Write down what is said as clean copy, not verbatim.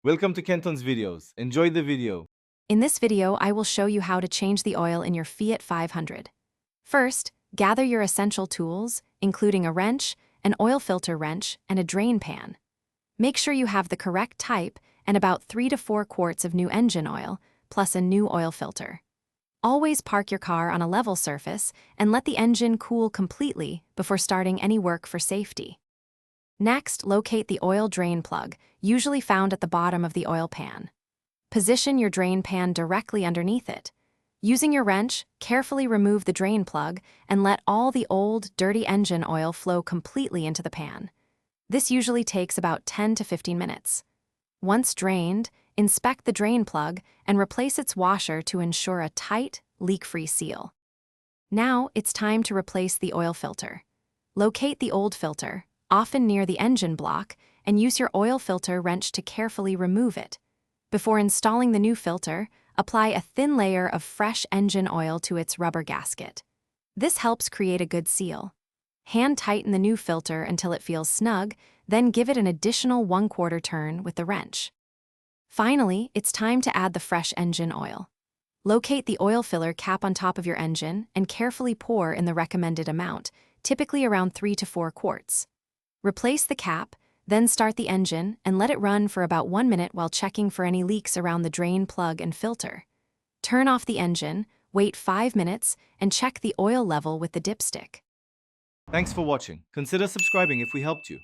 Welcome to Kenton's videos. Enjoy the video. In this video, I will show you how to change the oil in your Fiat 500. First, gather your essential tools, including a wrench, an oil filter wrench, and a drain pan. Make sure you have the correct type and about 3 to 4 quarts of new engine oil, plus a new oil filter. Always park your car on a level surface and let the engine cool completely before starting any work for safety. Next, locate the oil drain plug, usually found at the bottom of the oil pan. Position your drain pan directly underneath it. Using your wrench, carefully remove the drain plug and let all the old, dirty engine oil flow completely into the pan. This usually takes about 10 to 15 minutes. Once drained, inspect the drain plug and replace its washer to ensure a tight, leak-free seal. Now it's time to replace the oil filter. Locate the old filter, often near the engine block, and use your oil filter wrench to carefully remove it. Before installing the new filter, apply a thin layer of fresh engine oil to its rubber gasket. This helps create a good seal. Hand tighten the new filter until it feels snug, then give it an additional 1/4 turn with the wrench. Finally, it's time to add the fresh engine oil. Locate the oil filler cap on top of your engine and carefully pour in the recommended amount, typically around 3 to 4 quarts. Replace the cap, then start the engine and let it run for about 1 minute while checking for any leaks around the drain plug and filter. Turn off the engine, wait 5 minutes, and check the oil level with the dipstick. Thanks for watching. Consider subscribing if we helped you.